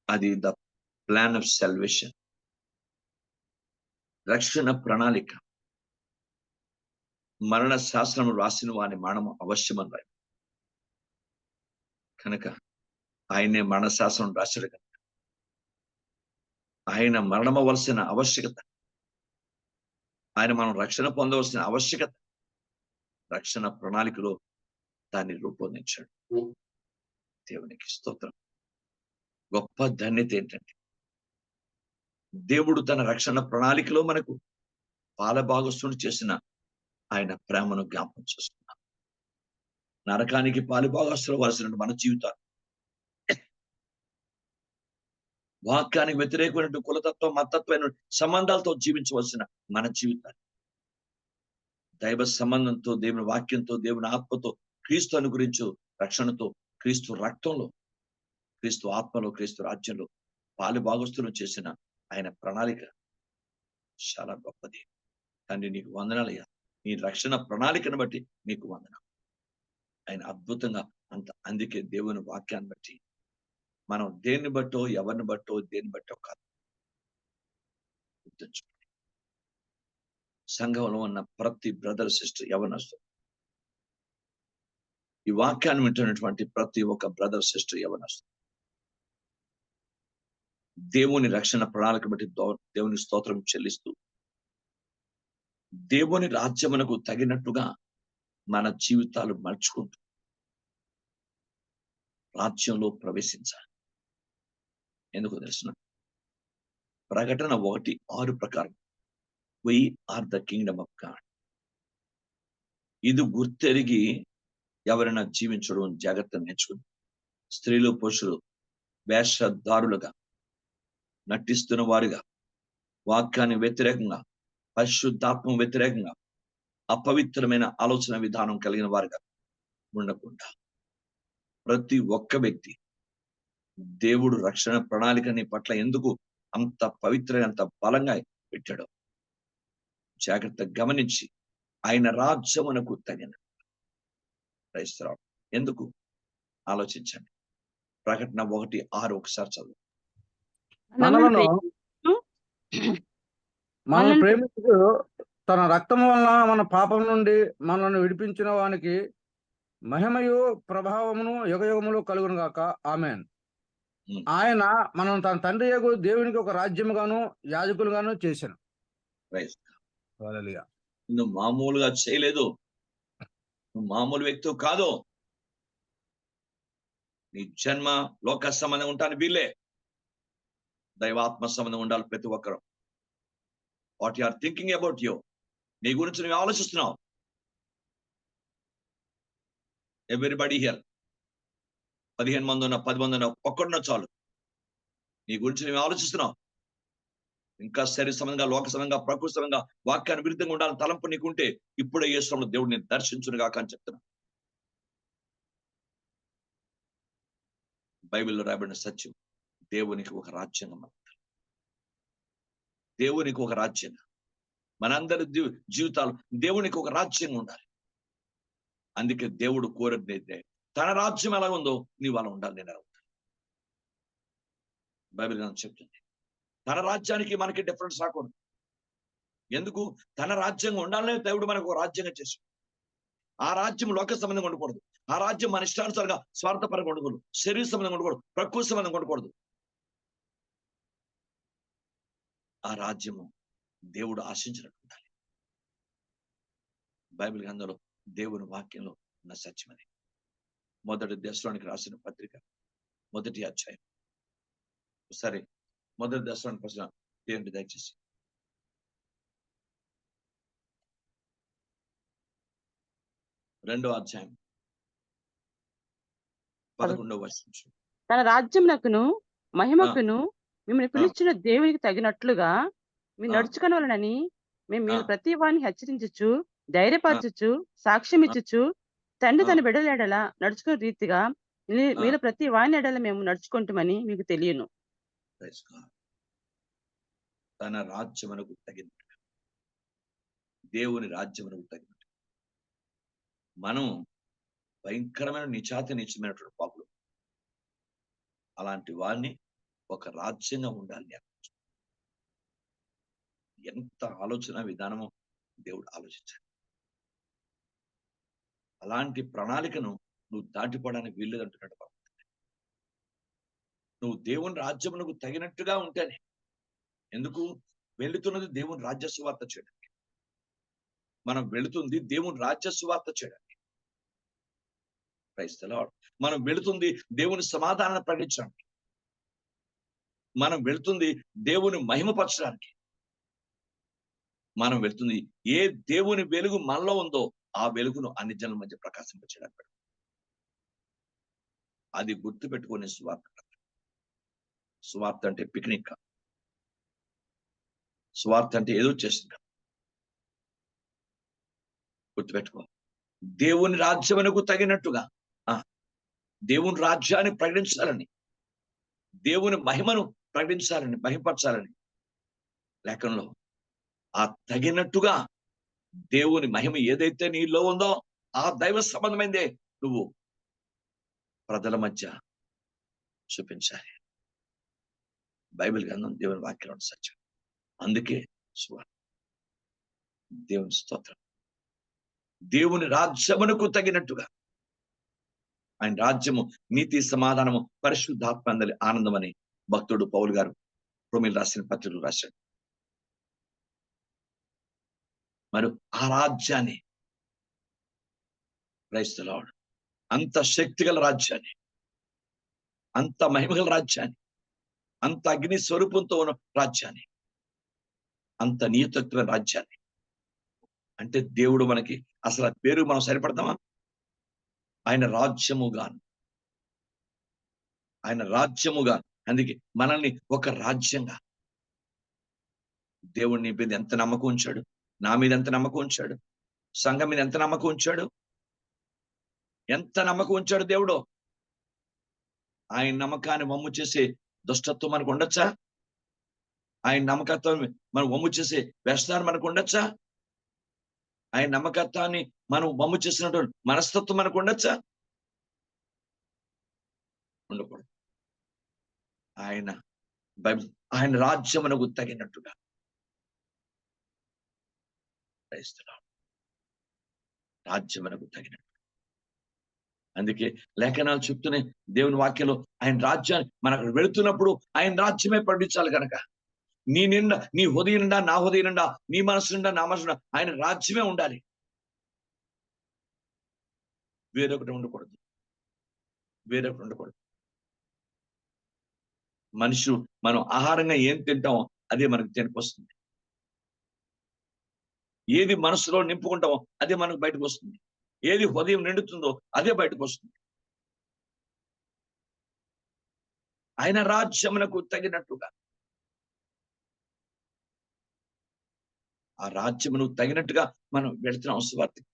అది the plan of salvation, రక్షణ ప్రణాళిక. మరణ శాస్త్రం రాసిన వాని మరణము అవశ్యమని రాయి కనుక ఆయనే మరణ శాస్త్రం రాశాడు కనుక ఆయన మరణమవలసిన ఆవశ్యకత, ఆయన మనం రక్షణ పొందవలసిన ఆవశ్యకత రక్షణ ప్రణాళికలో దాన్ని రూపొందించాడు. దేవునికి స్తోత్రం. గొప్ప ధన్యత ఏంటంటే దేవుడు తన రక్షణ ప్రణాళికలో మనకు పాలభాగస్తుడు చేసిన ఆయన ప్రేమను జ్ఞాపకం చేసుకున్నాం. నరకానికి పాలుభాగస్తులు వలసిన మన జీవితాలు, వాక్యానికి వ్యతిరేకమైన కులతత్వం, మతత్వమైన సంబంధాలతో జీవించవలసిన మన జీవితాలు, దైవ సంబంధంతో, దేవుని వాక్యంతో, దేవుని ఆత్మతో, క్రీస్తు అనుగురించు రక్షణతో, క్రీస్తు రక్తంలో, క్రీస్తు ఆత్మలో, క్రీస్తు రాజ్యంలో పాలుభాగస్తులు చేసిన ఆయన ప్రణాళిక చాలా గొప్పది. తండ్రి నీకు వందనాలయ్యా. నీ రక్షణ ప్రణాళికను బట్టి నీకు వందనాలు. ఆయన అద్భుతంగా అందుకే దేవుని వాక్యాన్ని బట్టి మనం దేన్ని బట్టో, ఎవరిని బట్టో, దేన్ని బట్టో కాదు, గుర్తుంచుకోండి. సంఘంలో ఉన్న ప్రతి బ్రదర్ సిస్టర్ యవనస్తు, ఈ వాక్యాన్ని వింటున్నటువంటి ప్రతి ఒక్క బ్రదర్ సిస్టర్ యవనస్తు, దేవుని రక్షణ ప్రణాళిక బట్టి దేవుని స్తోత్రం చెల్లిస్తూ దేవుని రాజ్యమునకు తగినట్టుగా మన జీవితాలు మలుచుకుంటూ రాజ్యంలో ప్రవేశించాలి. ఎందుకు తెలుసిన? ప్రకటన 1:6 ప్రకారం we are the kingdom of God. ఇది గుర్తెరిగి ఎవరైనా జీవించడం జాగ్రత్త నేర్చుకుని, స్త్రీలు పురుషులు వేషధారులుగా నటిస్తున్న వారుగా, వాక్యాన్ని వ్యతిరేకంగా, పరిశుద్ధాత్మ వ్యతిరేకంగా, అపవిత్రమైన ఆలోచన విధానం కలిగిన వారుగా ఉండకుండా ప్రతి ఒక్క వ్యక్తి దేవుడు రక్షణ ప్రణాళికని పట్ల ఎందుకు అంత పవిత్రంగా, అంత బలంగా పెట్టాడో జాగ్రత్త గమనించి ఆయన రాజ్యమునకు తగిన క్రైస్తవం ఎందుకు ఆలోచించండి. ప్రకటన 1:6 ఒకసారి చదువు. మనల్ని ప్రేమించు తన రక్తము వలన మన పాపం నుండి మనల్ని విడిపించిన వానికి మహిమయు ప్రభావమును యుగయుగములు కలుగును గాక. ఆమేన్. ఆయన మనం తన తండ్రి యొగు దేవునికి ఒక రాజ్యముగాను యాజకులుగాను చేశాను. హల్లెలూయా. నువ్వు మామూలుగా చేయలేదు, నువ్వు మామూలు వ్యక్తి కాదు. నీ జన్మ లోక సంబంధం ఉంటాను వీళ్ళే, దైవాత్మ సంబంధం ఉండాలి ప్రతి ఒక్కరు. What you are thinking about you, నీ గురించి నువ్వు ఆలోచిస్తున్నావు. ఎవ్రీబడి హియర్, 15 మంది ఉన్నా 10 మంది ఉన్నా ఒక్కడున్నా చాలు, నీ గురించి నువ్వు ఆలోచిస్తున్నావు. ఇంకా శరీర సంబంధంగా, లోక సంబంధంగా, ప్రకృతి సంబంధంగా, వాక్యాన్ని విరుద్ధంగా ఉండాలని తలంపు నీకుంటే ఇప్పుడే యేసులో దేవుడిని దర్శించును గాక అని చెప్తున్నా. బైబిల్లో రాయబడిన సత్యం, దేవునికి ఒక రాజ్యాంగం, దేవునికి ఒక రాజ్యాంగం. మనందరి జీవితాలు దేవునికి ఒక రాజ్యంగా ఉండాలి. అందుకే దేవుడు కోరినైతే తన రాజ్యం ఎలా ఉందో నీవు అలా ఉండాలి, నేను ఎలా ఉండాలి. బైబిల్ చెప్తుంది తన రాజ్యానికి మనకి డిఫరెన్స్ రాకూడదు. ఎందుకు? తన రాజ్యంగా ఉండాలనే దేవుడు మనకు ఒక రాజ్యంగా చేశాడు. ఆ రాజ్యం లోక సంబంధంగా ఉండకూడదు. ఆ రాజ్యం మన ఇష్టానుసారంగా స్వార్థపరంగా ఉండకూడదు, శరీర సంబంధంగా ఉండకూడదు, ప్రకృతి సంబంధంగా ఉండకూడదు. ఆ రాజ్యము దేవుడు ఆశించినట్టు ఉండాలి. బైబిల్ గ్రంథంలో దేవుని వాక్యంలో ఉన్న సత్యమని. 1 దశలోనికి రాసిన పత్రిక 1వ అధ్యాయం. సరే, 1 దశలోనికి ప్రశ్న ఏంటి దయచేసి. 2వ అధ్యాయం 11వ వచనం. తన రాజ్యమునకును మహిమకును మిమ్మల్ని పిలిచిన దేవునికి తగినట్లుగా మీరు నడుచుకొనవలెనని మేము మీరు ప్రతి వారిని హెచ్చరించుచు, ధైర్యపరచుచు, సాక్ష్యం ఇచ్చుచు, తండ్రి తన బిడ్డల ఎడల నడుచుకునే రీతిగా మీరు ప్రతి వాని ఎడల మేము నడుచుకుంటామని మీకు తెలియను. తన రాజ్యమునకు తగినట్టుగా, దేవుని రాజ్యమునకు తగినట్టు. మనం భయంకరమైన నిచాతి నిశ్చయమైనటువంటి పాపులు. అలాంటి వారిని ఒక రాజ్యంగా ఉండాలి. ఎంత ఆలోచన విధానమో దేవుడు ఆలోచించాడు. అలాంటి ప్రణాళికను నువ్వు దాటిపోవడానికి వీల్లేదంటున్నాడు బాబు. నువ్వు దేవుని రాజ్యమునకు తగినట్టుగా ఉంటేనే. ఎందుకు వెళుతున్నది దేవుని రాజ్య సువార్త చేయడానికి. మనం వెళుతుంది దేవుని రాజ్య సువార్త చేయడానికి. Praise the lord. మనం వెళుతుంది దేవుని సమాధానాన్ని ప్రకటించడానికి. మనం వెళుతుంది దేవుని మహిమపరచడానికి. మనం వెళ్తుంది ఏ దేవుని వెలుగు మనలో ఉందో ఆ వెలుగును అన్ని జనుల మధ్య ప్రకాశింపచేయడానికి. అది గుర్తు పెట్టుకునే సువార్త. సువార్త అంటే పిక్నిక్. సువార్త అంటే ఏదో చేసింది. గుర్తుపెట్టుకో. దేవుని రాజ్యమునకు తగినట్టుగా దేవుని రాజ్యాన్ని ప్రకటించాలని, దేవుని మహిమను ప్రకటించాలని, మహిమపరచాలని లేఖనంలో ఆ తగినట్టుగా దేవుని మహిమ ఏదైతే నీలో ఉందో ఆ దైవ సంబంధమైందే నువ్వు ప్రజల మధ్య చూపించాలి. బైబిల్ గ్రంథం దేవుని వాక్యం సత్యం. అందుకే సువార్త. దేవుని స్తోత్రం. దేవుని రాజ్యమునకు తగినట్టుగా ఆయన రాజ్యము నీతి సమాధానము పరిశుద్ధాత్మ అందరి ఆనందం అని భక్తుడు పౌలు గారు రోమీయులకు రాసిన పత్రికలో రాశాడు. మరి ఆ రాజ్యాన్ని, ప్రైజ్ ది లార్డ్, అంత శక్తిగల రాజ్యాన్ని, అంత మహిమగల రాజ్యాన్ని, అంత అగ్ని స్వరూపంతో ఉన్న రాజ్యాన్ని, అంత నియతత్వ రాజ్యాన్ని, అంటే దేవుడు మనకి అసలు ఆ పేరు మనం సరిపడతామా? ఆయన రాజ్యముగాను, ఆయన రాజ్యముగా. అందుకే మనల్ని ఒక రాజ్యంగా దేవుడు నీ మీద ఎంత నమ్మకం ఉంచాడు, నా మీద ఎంత నమ్మకం ఉంచాడు, సంఘం మీద ఎంత నమ్మకం ఉంచాడు, ఎంత నమ్మకం ఉంచాడు దేవుడు. ఆయన నమ్మకాన్ని వమ్ము చేసే దుష్టత్వం మనకు ఉండొచ్చా? ఆయన నమ్మకత్వం మనం వమ్ము చేసే వ్యసనాలు మనకు ఉండొచ్చా? ఆయన నమ్మకత్వాన్ని మనం వమ్ము చేసినటువంటి మనస్తత్వం మనకు ఉండొచ్చా? ఉండకూడదు. ఆయన రాజ్యమునకు తగినట్టుగా. రాజ్యమునకు తగినట్టు. అందుకే లేఖనాలు చెప్తూనే దేవుని వాక్యంలో ఆయన రాజ్యాన్ని మనకు వెళుతున్నప్పుడు ఆయన రాజ్యమే ప్రకటించాలి కనుక నీ నిండా, నీ హృదయం నిండా, నా హృదయం నిండా, నీ మనసు నిండా, నా మనసు నిండా ఆయన రాజ్యమే ఉండాలి. వేరొకటి ఉండకూడదు. వేరొకటి ఉండకూడదు. మనుషులు మనం ఆహారంగా ఏం తింటామో అదే మనకు తినికొస్తుంది. ఏది మనసులో నింపుకుంటామో అదే మనకు బయటకు వస్తుంది. ఏది హృదయం నిండుతుందో అదే బయటకు వస్తుంది. ఆయన రాజ్యమునకు తగినట్టుగా, ఆ రాజ్యమునకు తగినట్టుగా మనం వెళుతున్నాం సువార్తకి.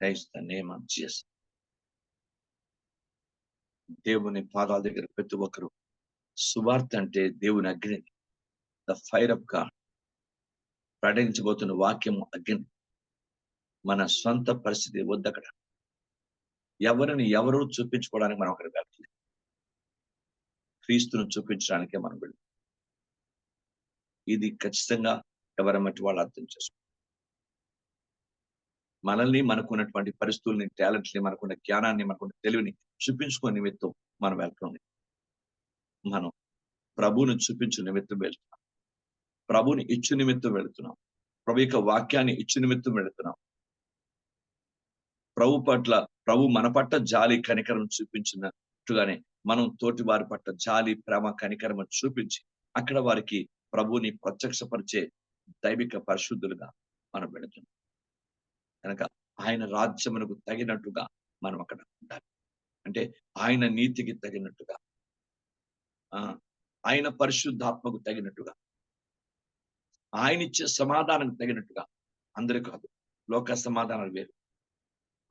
Praise the name of Jesus. దేవుని పాదాల దగ్గర ప్రతి ఒక్కరు సువార్త అంటే దేవుని అగ్ని, ద ఫైర్ ఆఫ్ గాడ్. ప్రకటించబోతున్న వాక్యము అగ్ని. మన సొంత పరిస్థితి వద్దక్కడ. ఎవరిని ఎవరు చూపించుకోవడానికి మనం అక్కడికి వెళ్ళలేదు. క్రీస్తును చూపించడానికే మనం వెళ్ళాం. ఇది ఖచ్చితంగా ఎవరి మట్టి వాళ్ళు అర్థం చేసుకో. మనల్ని, మనకున్నటువంటి పరిస్థితుల్ని, టాలెంట్ని, మనకున్న జ్ఞానాన్ని, మనకున్న తెలివిని చూపించుకునే నిమిత్తం మనం వెళ్తున్నాం. మనం ప్రభువుని చూపించు నిమిత్తం వెళ్తున్నాం. ప్రభుని ఇచ్చు నిమిత్తం వెళుతున్నాం. ప్రభు యొక్క వాక్యాన్ని ఇచ్చు నిమిత్తం వెళుతున్నాం. ప్రభు మన పట్ల జాలి కనికరం చూపించినట్టుగానే మనం తోటి వారి పట్ల జాలి, ప్రేమ, కనికరం చూపించి అక్కడ వారికి ప్రభుని ప్రత్యక్షపరిచే దైవిక పరిశుద్ధులుగా మనం వెళుతున్నాం. కనుక ఆయన రాజ్యమునకు తగినట్టుగా మనం అక్కడ ఉండాలి. అంటే ఆయన నీతికి తగినట్టుగా, ఆయన పరిశుద్ధాత్మకు తగినట్టుగా, ఆయన ఇచ్చే సమాధానం తగినట్టుగా. అందరూ కాదు, లోక సమాధానాలు వేరు,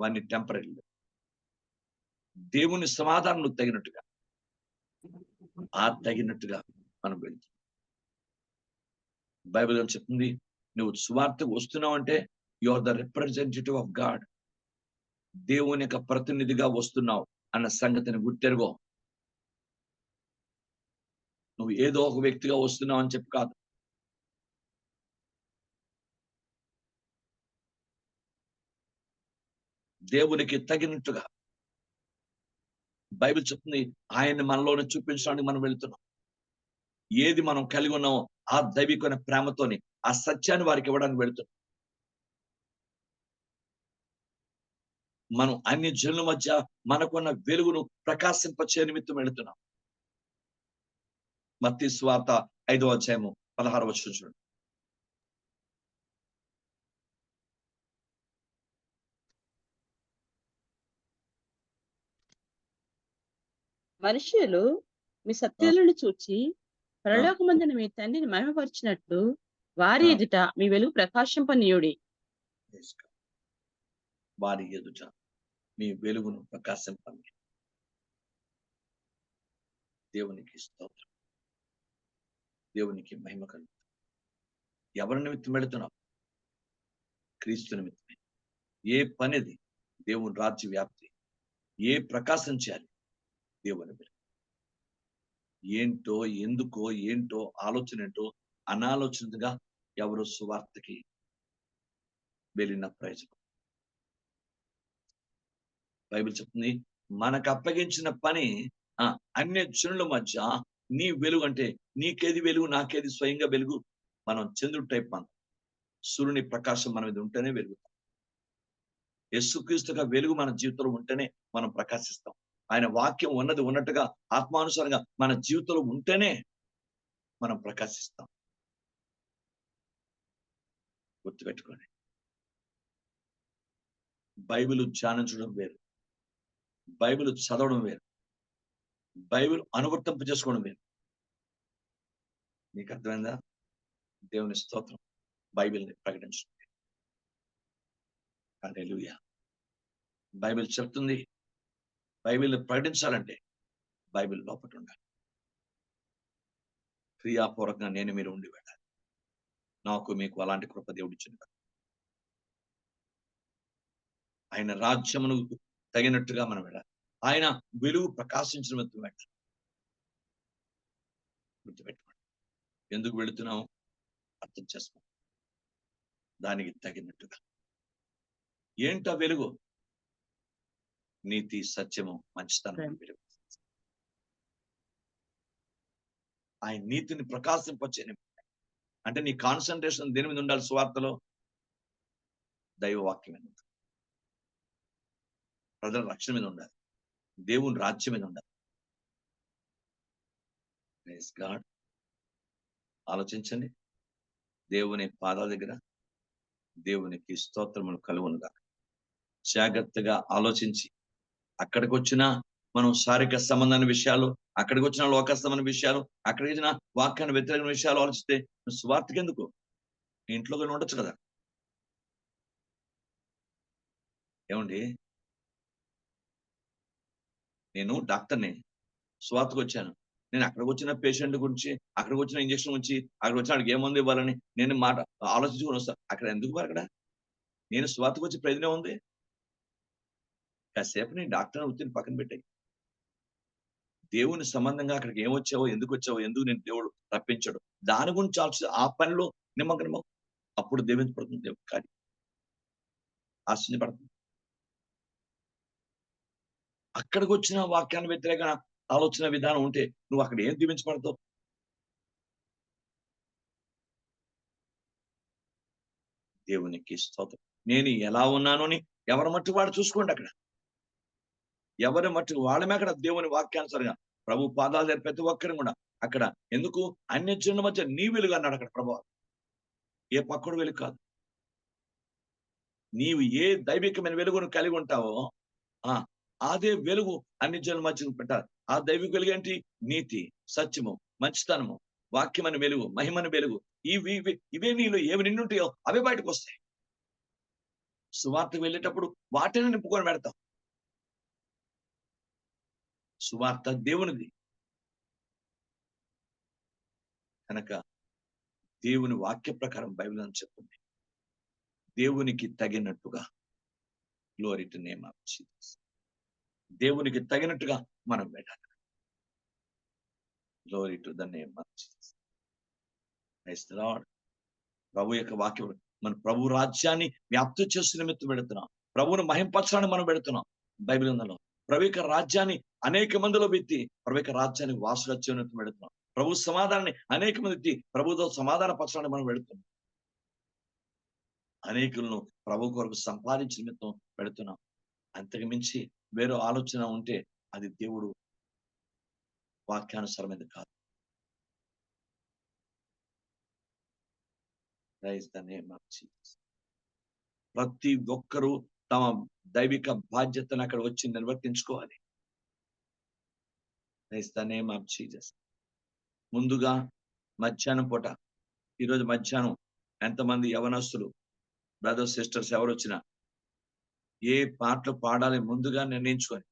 వాన్ని టెంపరీ. దేవుని సమాధానం తగినట్టుగా, ఆ తగినట్టుగా మనం వెళ్తాం. బైబిల్ అని చెప్తుంది, నువ్వు సువార్తకు వస్తున్నావు అంటే you are the representative of God. దేవుని యొక్క ప్రతినిధిగా వస్తున్నావు. అన్న సంగతిని గుర్తెరుగో. నువ్వు ఏదో ఒక వ్యక్తిగా వస్తున్నావు అని చెప్పి కాదు. దేవునికి తగినట్టుగా బైబిల్ చెప్తుంది, ఆయన్ని మనలోనే చూపించడానికి మనం వెళ్తున్నాం. ఏది మనం కలిగి ఉన్నామో ఆ దైవికమైన ప్రేమతోని ఆ సత్యాన్ని వారికి ఇవ్వడానికి వెళ్తున్నాం. మనం అన్ని జనుల మధ్య మనకున్న వెలుగును ప్రకాశింపచే నిమిత్తం వెళుతున్నాం. మత్తయి సువార్త 5వ అధ్యాయము 16వ వచనం చూడండి. మనుష్యులు మీ సత్యాలను చూచి పరలోకమందున మీ తండ్రిని మహిమపరిచినట్లు వారి ఎదుట మీ వెలుగు ప్రకాశింపనీయుడి. వారి ఎదుట మీ వెలుగును ప్రకాశింపండి. దేవునికి స్తోత్రం, దేవునికి మహిమ కలుగు. ఎవరి నిమిత్తం వెళుతున్నావు? క్రీస్తు నిమిత్తమే. ఏ పనిది? దేవుని రాజ్య వ్యాప్తి. ఏ ప్రకాశం చేయాలి? దేవుని వెలుగు. ఏంటో ఎందుకో ఏంటో ఆలోచన ఏంటో అనాలోచనగా ఎవరు సువార్తకి వెళ్ళిన ప్రయోజనం. బైబిల్ చెప్తుంది, మనకు అప్పగించిన పని అన్య జనుల మధ్య నీ వెలుగు. అంటే నీకేది వెలుగు, నాకేది స్వయంగా వెలుగు? మనం చంద్రుడి టైప్. మనం సూర్యుని ప్రకాశం మన మీద ఉంటేనే వెలుగుతాం. యేసుక్రీస్తుగా వెలుగు మన జీవితంలో ఉంటేనే మనం ప్రకాశిస్తాం. ఆయన వాక్యం ఉన్నది ఉన్నట్టుగా ఆత్మానుసారంగా మన జీవితంలో ఉంటేనే మనం ప్రకాశిస్తాం. గుర్తుపెట్టుకోండి, బైబిల్ ధ్యానించడం వేరు, బైబిల్ చదవడం వేరు, బైబిల్ అనువర్తింప చేసుకోవడం వేరు. నీకు అర్థమైందా? దేవుని స్తోత్రం. బైబిల్ని ప్రకటించడం. హల్లెలూయా. బైబిల్ చెప్తుంది, బైబిల్ని ప్రకటించాలంటే బైబిల్ లోపల ఉండాలి. క్రియాపూర్వకంగా నేను మీరు ఉండి వెళ్ళాలి. నాకు మీకు అలాంటి కృప దేవుడు ఇచ్చింది. ఆయన రాజ్యమును తగినట్టుగా మనం వెళ్ళాలి. ఆయన వెలుగు ప్రకాశించిన వెళ్ళాలి. గుర్తుపెట్టుకోండి, ఎందుకు వెళుతున్నాము అర్థం చేసుకోండి. దానికి తగినట్టుగా. ఏంటో వెలుగు? నీతి, సత్యము, మంచితనం వెలుగు. ఆయన నీతిని ప్రకాశింపచ్చే. అంటే నీ కాన్సన్ట్రేషన్ దేని మీద ఉండాలి? సువార్తలో దైవ వాక్యం మీద ఉండాలి, ప్రజల రక్షణ మీద ఉండాలి, దేవుని రాజ్యం మీద ఉండాలి. Praise God. ఆలోచించండి. దేవుని పాదాల దగ్గర దేవునికి స్తోత్రములు కలుగునుగా. జాగ్రత్తగా ఆలోచించి, అక్కడికి వచ్చిన మనం శారీరక సంబంధమైన విషయాలు, అక్కడికి వచ్చిన లోక సంబంధమైన విషయాలు, అక్కడికి వచ్చిన వాక్యాన్ని వ్యతిరేకమైన విషయాలు ఆలోచిస్తే స్వార్థకి ఎందుకు? ఇంట్లో ఉండొచ్చు కదా. ఏమండి, నేను డాక్టర్ని, స్వార్థకు వచ్చాను. నేను అక్కడికి వచ్చిన పేషెంట్ గురించి, అక్కడికి వచ్చిన ఇంజక్షన్ గురించి, అక్కడికి వచ్చిన వాడికి ఏముంది ఇవ్వాలని నేను ఆలోచించుకొని వస్తాను. అక్కడ ఎందుకు మరి? అక్కడ నేను స్వార్థకు వచ్చి ప్రయోజనం ఉంది. కాసేపు నీ డాక్టర్ వృత్తిని పక్కన పెట్టాయి. దేవుని సంబంధంగా అక్కడికి ఏమొచ్చావో, ఎందుకు వచ్చావో, ఎందుకు నేను దేవుడు రప్పించాడు, దాని గురించి ఆలోచి ఆ పనిలో నిమగ్నమో. అప్పుడు దీవించబడుతుంది దేవుడు. కానీ ఆశ్చర్యపడుతుంది. అక్కడికి వచ్చిన వాక్యాన్ని వ్యతిరేక ఆలోచన విధానం ఉంటే నువ్వు అక్కడ ఏం దీవించబడతావు? దేవునికి స్తోత్రం. నేను ఎలా ఉన్నాను అని ఎవరి మట్టు వాడు చూసుకోండి. అక్కడ ఎవరి మట్టు వాళ్ళమే అక్కడ దేవుని వాక్యానుసారంగా ప్రభు పాదాలు దగ్గర ప్రతి ఒక్కరిని కూడా అక్కడ ఎందుకు అన్య జనుల మధ్య నీ వెలుగు అన్నాడు అక్కడ ప్రభు. ఏ పక్కడు వెలుగు కాదు. నీవు ఏ దైవికమైన వెలుగును కలిగి ఉంటావో అదే వెలుగు అన్ని జనుల మధ్య పెట్టాలి. ఆ దైవిక వెలుగు ఏంటి? నీతి, సత్యము, మంచితనము, వాక్యమని వెలుగు, మహిమని వెలుగు. ఇవే నీలో ఏమి నిండుంటాయో అవే బయటకు వస్తాయి. సువార్తకు వెళ్ళేటప్పుడు వాటిని నింపుకొని పెడతాం. సువార్త దేవునిది కనుక దేవుని వాక్య ప్రకారం బైబిల్ అని చెప్తుంది. దేవునికి తగినట్టుగా. Glory to name of Jesus. దేవునికి తగినట్టుగా మనం వెళ్ళాలి. Glory to the name of Jesus. Praise the Lord. ప్రభు యొక్క వాక్యం మన ప్రభు రాజ్యాన్ని వ్యాప్తి చేసే నిమిత్తం పెడుతున్నాం. ప్రభువును మహింపరచడానికి మనం పెడుతున్నాం. బైబిల్ గ్రంథంలో ప్రభు యొక్క రాజ్యాన్ని అనేక మందిలో పెట్టి ప్రభు యొక్క రాజ్యాన్ని వాసుగా చేయనిమిత్తం పెడుతున్నాం. ప్రభు సమాధానాన్ని అనేక మంది ఎత్తి ప్రభుతో సమాధాన పరచడానికి మనం పెడుతున్నాం. అనేకులను ప్రభు కొరకు సంపాదించిన నిమిత్తం పెడుతున్నాం. అంతకు మించి వేరే ఆలోచన ఉంటే అది దేవుడు వాక్యానుసారమైనది కాదు. Praise the name of Jesus. ప్రతి ఒక్కరూ తమ దైవిక బాధ్యతను అక్కడ వచ్చి నిర్వర్తించుకోవాలి. Praise the name of Jesus. ముందుగా మధ్యాహ్నం పూట, ఈరోజు మధ్యాహ్నం ఎంతమంది యవనస్తులు బ్రదర్స్ సిస్టర్స్ ఎవరు వచ్చినా ఏ పాటలు పాడాలి ముందుగా నిర్ణయించుకొని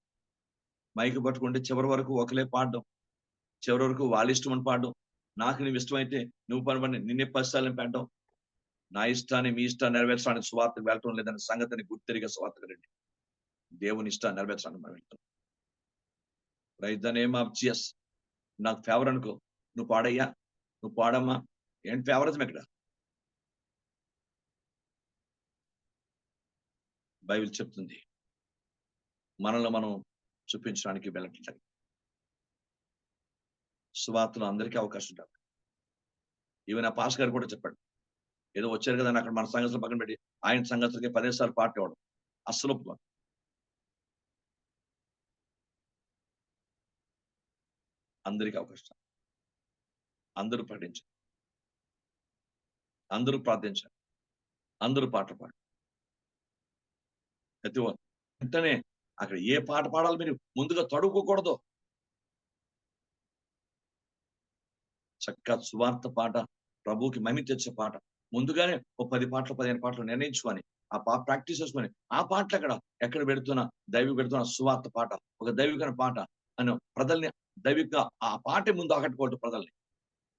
మైకు పట్టుకుంటే చివరి వరకు ఒకలే పాడడం, చివరి వరకు వాళ్ళ ఇష్టమని పాడడం, నాకు నువ్వు ఇష్టమైతే నువ్వు పని నిన్నే పస్తాలని పెట్టడం, నా ఇష్టాన్ని మీ ఇష్టాన్ని నెరవేర్చడానికి సువార్తకు వెళ్ళటం లేదన్న సంగతిని గుర్తిరిగా సువార్తకు రండి. దేవుని ఇష్టాన్ని నెరవేర్చడానికి మనం వెళ్తాం. Praise the name of Jesus. నాకు ఫేవర్ అనుకో, నువ్వు పాడయ్యా, నువ్వు పాడమ్మా, ఏంటి ఫేవరిజం ఎక్కడ? బైబిల్ చెప్తుంది మనల్ని మనం చూపించడానికి వెళ్ళట్లేదు. సువార్తలో అందరికీ అవకాశం ఉంటుంది. ఈవెన్ ఆ పాస్ గారు కూడా చెప్పాడు, ఏదో వచ్చారు కదా అక్కడ మన సంగతులు పక్కన పెట్టి ఆయన సంగతులకి 10 సార్లు పాట ఇవ్వడం అస్సలు ఒప్పుకోండి. అందరికీ అవకాశం, అందరూ ప్రకటించారు, అందరూ ప్రార్థించారు, అందరూ పాటలు పాడు. ప్రతి వెంటనే అక్కడ ఏ పాట పాడాలి మీరు ముందుగా తడుకోకూడదు. చక్కగా సువార్త పాట, ప్రభువుకి మహిమ తెచ్చే పాట ముందుగానే ఓ 10 పాటలు 15 పాటలు నిర్ణయించుకొని ఆ ప్రాక్టీస్ చేసుకొని ఆ పాటలు ఎక్కడ పెడుతున్నా దైవిక పెడుతున్న సువార్త పాట, ఒక దైవిక పాట అని ప్రజల్ని దైవిక ఆ పాటే ముందు ఆకట్టుకోవద్దు ప్రజల్ని.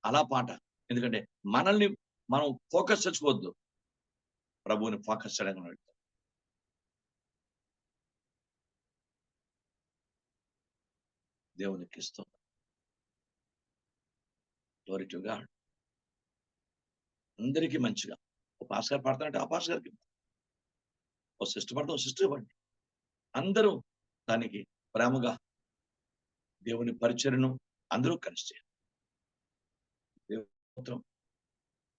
అలా పాట, ఎందుకంటే మనల్ని మనం ఫోకస్ తెచ్చుకోవద్దు, ప్రభువుని ఫోకస్ చేయడానికి పెడతాం. దేవునికి ఇస్తాం. Glory to God. అందరికీ మంచిగా ఓ పాస్ గారు పాడుతున్నట్టు ఆ పాస్ గారికి, ఓ సిస్టర్ పడతాం ఓ సిస్టర్ ఇవ్వండి. అందరూ దానికి ప్రేమగా దేవుని పరిచయను అందరూ కలిసి చేయాలి.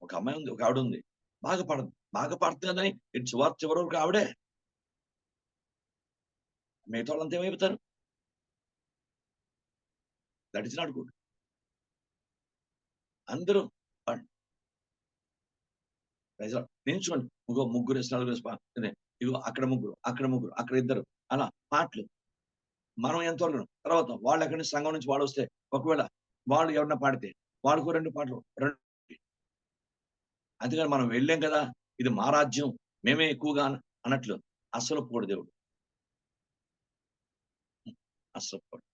ఒక అమ్మాయి ఉంది, ఒక ఆవిడ ఉంది, బాగా పాడుతుంది కదని ఇటు చివరి వరకు ఆవిడే, మిగతా వాళ్ళంతా ఏమైపోతారు? That is not good. అందరూ నేర్చుకోండి. ముగ్గురు నలుగురు ఇగో అక్కడ ముగ్గురు, అక్కడ ఇద్దరు, అలా పాటలు మనం ఎంతవరకు. తర్వాత వాళ్ళు ఎక్కడి నుంచి సంఘం నుంచి వాళ్ళు వస్తే ఒకవేళ వాళ్ళు ఎవరన్నా పాడితే వాళ్ళకు 2 పాటలు అందుకని మనం వెళ్ళాం కదా ఇది మా రాజ్యం మేమే ఎక్కువగా అన్నట్లు అసలు పోడు దేవుడు, అసలు పోడు.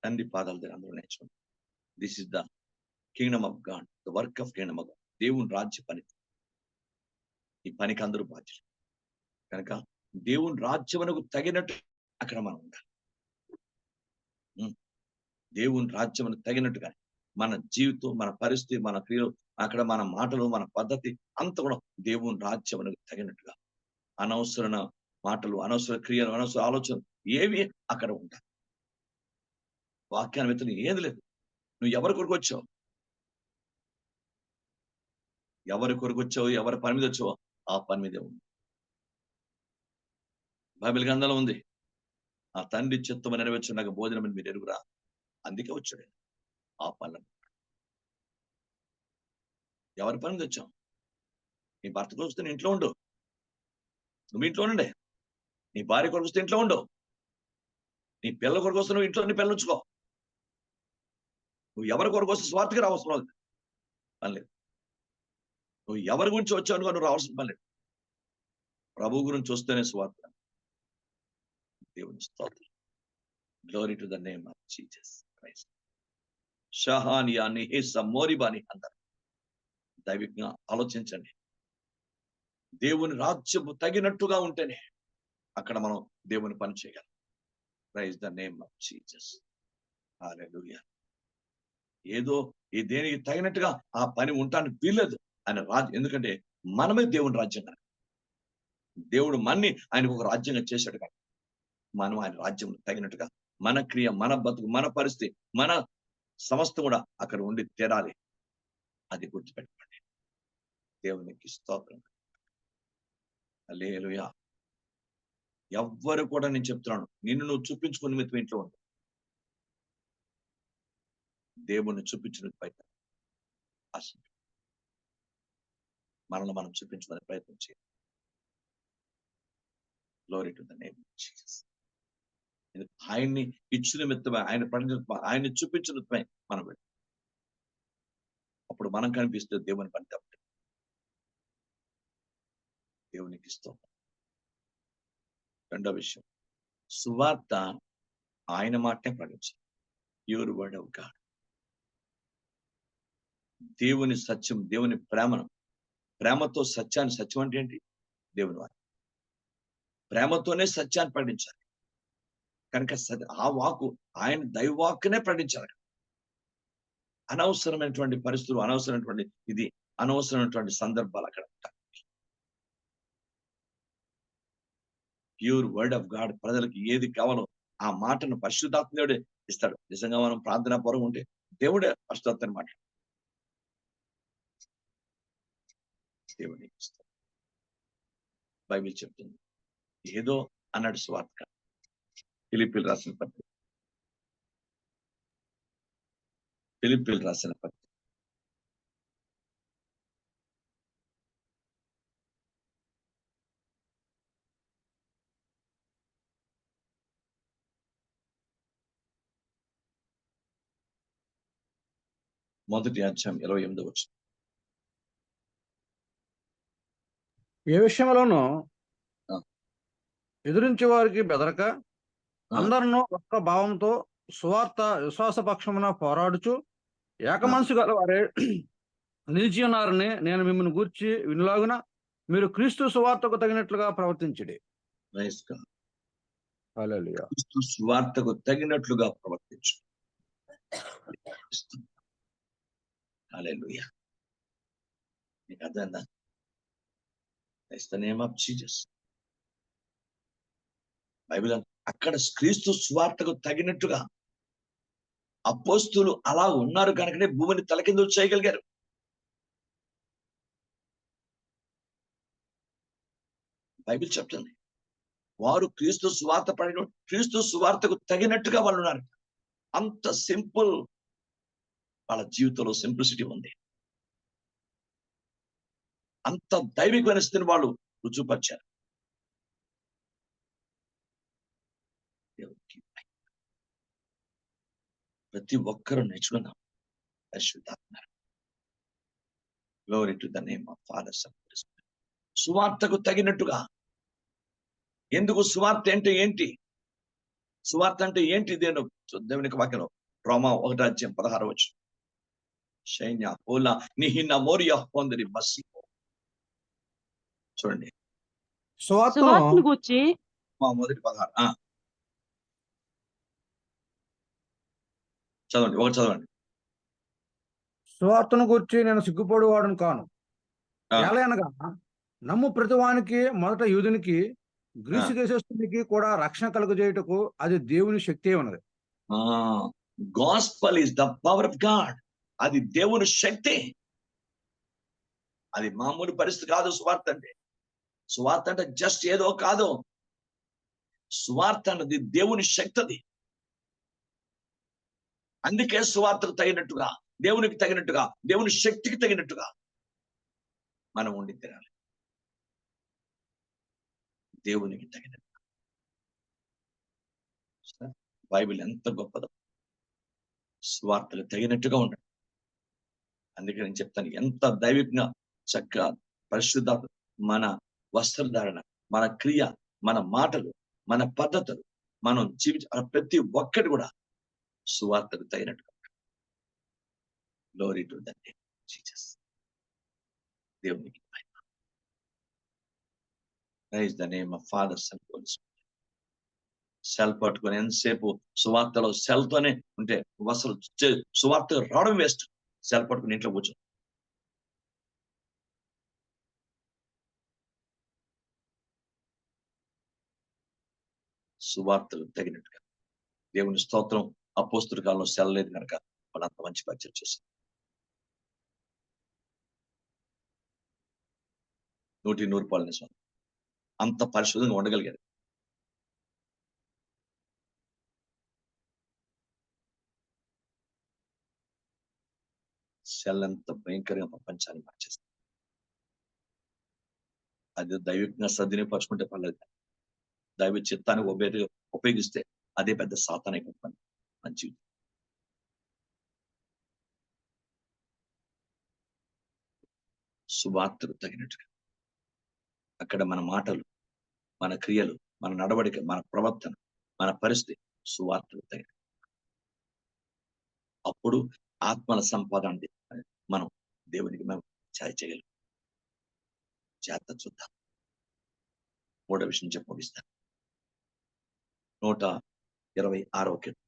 తండ్రి పాదాల దగ్గర అందరూ నేర్చుకోండి. This is the Kingdom of God, the work of Kingdom of God. దేవుని రాజ్య పని, ఈ పనికి అందరూ బాధ్యులు కనుక దేవుని రాజ్యమునకు తగినట్టు అక్కడ మనం ఉండాలి. దేవుని రాజ్యమునకు తగినట్టుగా మన జీవితం, మన పరిస్థితి, మన క్రియలు, అక్కడ మన మాటలు, మన పద్ధతి అంతా కూడా దేవుని రాజ్యమునకు తగినట్టుగా. అనవసర మాటలు, అనవసర క్రియలు, అనవసర ఆలోచనలు ఏవి అక్కడ ఉంటాయి. వాక్యాన్ని వ్యతిరేకం ఏది లేదు. నువ్వు ఎవరి కొరకు వచ్చావు, ఎవరి పని మీద వచ్చావో ఆ పని మీదే ఉంది. బైబిల్ గ్రంథంలో ఉంది, ఆ తండ్రి చిత్తము నెరవేర్చున్నాక భోజనం మీరు ఎరుగురా, అందుకే వచ్చాడు ఆ పనులను. ఎవరి పని మీద వచ్చావు? నీ భర్త కొరకు వస్తే నీ ఇంట్లో ఉండు, నువ్వు ఇంట్లో ఉండే. నీ భార్య కొరకు వస్తే ఇంట్లో ఉండు. నీ పిల్లల కొరకు వస్తే నువ్వు ఇంట్లో నీ పిల్లలు ఉంచుకో. నువ్వు ఎవరి కొరకు వస్తే స్వార్థకి రావాల్సిన పని లేదు. నువ్వు ఎవరి గురించి వచ్చావు అనుకో నువ్వు రావాల్సిన పని లేదు. ప్రభు గురించి వస్తేనే స్వార్థ. దేవుని స్తోత్రం. Glory to the name of Jesus Christ. షహానియా నిహేస మోరిబాని అందరు దైవికంగా ఆలోచించండి. దేవుని రాజ్యము తగినట్టుగా ఉంటేనే అక్కడ మనం దేవుని పని చేయగలం. Praise the name of Jesus. Hallelujah. ఏదో ఈ దేనికి తగినట్టుగా ఆ పని ఉండటానికి వీల్లేదు ఆయన రాజ్యం. ఎందుకంటే మనమే దేవుని రాజ్యం కనుక. దేవుడు మన్ని ఆయనకు ఒక రాజ్యంగా చేశాడు కనుక మనం ఆయన రాజ్యం తగినట్టుగా మన క్రియ, మన బతుకు, మన పరిస్థితి, మన సమస్త కూడా అక్కడ ఉండి తీరాలి. అది గుర్తుపెట్టుకోండి. దేవునికి స్తోత్రం. హల్లెలూయా. ఎవ్వరు కూడా నేను చెప్తున్నాను, నిన్ను నువ్వు చూపించుకుని నిమిత్తం ఇంట్లో ఉండు. దేవుణ్ణి చూపించిన బయట ఆశ మనల్ని మనం చూపించుకునే ప్రయత్నం చేయాలి. Glory to the name of Jesus. ఆయన్ని ఇచ్చిన నిమిత్తమే, ఆయన్ని చూపించిన నిమిత్తమే మనం వెళ్ళి అప్పుడు మనం కనిపిస్తే దేవుని పని తప్పదు. దేవునికి ఇస్తాం. రెండో విషయం, సువార్త ఆయన మాటనే ప్రకటించాలి. Pure word of God. దేవుని సత్యం, దేవుని ప్రేమతో సత్యాన్ని, సత్యం అంటే ఏంటి? దేవుని వాక్యం. ప్రేమతోనే సత్యాన్ని ప్రకటించాలి కనుక ఆ వాకు ఆయన దైవాక్కునే ప్రకటించాలి. అనవసరమైనటువంటి పరిస్థితులు, అనవసరమైనటువంటి ఇది, అనవసరమైనటువంటి సందర్భాలు అక్కడ ఉంటాయి. Pure word of God. ప్రజలకు ఏది కావాలో ఆ మాటను పరిశుద్ధాత్ముడే ఇస్తాడు. నిజంగా మనం ప్రార్థనా పూర్వం ఉంటే దేవుడే పరిశుద్ధాత్మని మాట దేవుడికి ఇస్తాడు. బైబిల్ చెప్తుంది. ఏదో అన్నాడు సువార్త. ఫిలిప్పీలు రాసిన పత్రిక, మొదటి అధ్యాయం 28వ వచనం. ఏ విషయంలోనూ ఎదురించే వారికి బెదరక అందరినూ ఒక్క భావంతో సువార్త విశ్వాస పక్షమున పోరాడుచు ఏక మనసు గల వారే నిలిచి ఉన్నారని నేను మిమ్మల్ని గూర్చి వినులాగున మీరు క్రీస్తు సువార్తకు తగినట్లుగా ప్రవర్తించడి. హల్లెలూయా. క్రీస్తు సువార్తకు తగినట్లుగా ప్రవర్తించు. హల్లెలూయా. నీకు అర్థమైందా? That's the name of Jesus. Bible అక్కడ క్రీస్తు సువార్తకు తగినట్టుగా అపోస్తులు అలా ఉన్నారు కనుకనే భూమిని తలకిందులు చేయగలిగారు. బైబిల్ చెప్తుంది వారు క్రీస్తు సువార్త పడిన క్రీస్తు సువార్తకు తగినట్టుగా వాళ్ళు ఉన్నారు. అంత సింపుల్, వాళ్ళ జీవితంలో సింప్లిసిటీ ఉంది. అంత దైవికమైన స్థితిని వాళ్ళు రుజుపరిచారు. ప్రతి ఒక్కరూ నేర్చుకుందాం పరిశుద్ధాత్మ. Glory to the name of Father, Son, Holy Spirit. సువార్తకు తగినట్టుగా. ఎందుకు సువార్త అంటే ఏంటి? సువార్త అంటే ఏంటి? దేవునికి వాక్యంలో రోమా 1:16 వచనం. షైన్యా హోలా నిహిన మోరియా పొందిరి బస్సి. చూడండి, సువార్తను గూర్చి మొదటి 16. చదవండి, ఒకటి చదవండి. సువార్తను గూర్చి నేను సిగ్గుపడు వాడును కాను. ఎలాగనగా నమ్ము ప్రతివానికి, మొదట యూదునికి, గ్రీసు దేశస్తునికి కూడా రక్షణ కలుగజేయుటకు అది దేవుని శక్తి ఉన్నది. Gospel is the power of God. అది దేవుని శక్తి. అది మామూలు పరిస్థితి కాదు. సువార్త అంటే జస్ట్ ఏదో కాదు. సువార్త అన్నది దేవుని శక్తి. అది అందుకే సువార్తకు తగినట్టుగా, దేవునికి తగినట్టుగా, దేవుని శక్తికి తగినట్టుగా మనం ఉండి తినాలి. దేవునికి తగినట్టుగా. బైబిల్ ఎంత గొప్పదో. సువార్తకు తగినట్టుగా ఉండండి. అందుకే నేను చెప్తాను, ఎంత దైవికంగా చక్కగా పరిశుద్ధ మన వస్త్రధారణ, మన క్రియ, మన మాటలు, మన పద్ధతులు, మనం జీవించ ప్రతి ఒక్కటి కూడా సువార్తకు తగినట్టుగా. Glory to the name of Jesus. దేవునికి praise the name of Father Son Holy Spirit. Cell పట్టుకొని ఎంతసేపు సువార్తలో సెల్తోనే ఉంటే అసలు సువార్త రావడం వేస్ట్. సెల్ పట్టుకుని ఇంట్లో కూర్చో. సువార్తలు తగినట్టుగా దేవుని స్తోత్రం. అపోస్తుల కాలంలో సెల్ లేదు కనుక వాళ్ళు అంత మంచి పరిచయం చేశారు. 100% నిజం. అంత పరిశుద్ధంగా ఉండగలిగారు. సెల్ ఎంత భయంకరంగా ప్రపంచాన్ని మార్చేస్తుంది. అది దైవికంగా సద్వినియోగపరచుకుంటే పర్లేదు, దైవ చిత్తాన్ని ఉపయోగిస్తే అదే పెద్ద సాతానైపోతుంది మంచి. సువార్తకు తగినట్టుగా అక్కడ మన మాటలు, మన క్రియలు, మన నడవడిక, మన ప్రవర్తన, మన పరిస్థితి సువార్తకు తగిన. అప్పుడు ఆత్మల సంపాదన మనం దేవునికి మేము చేయగలం. జాగ్రత్త చూద్దాం. మూడో విషయం చెప్పి ముగిస్తాను. 126వ కీర్తన.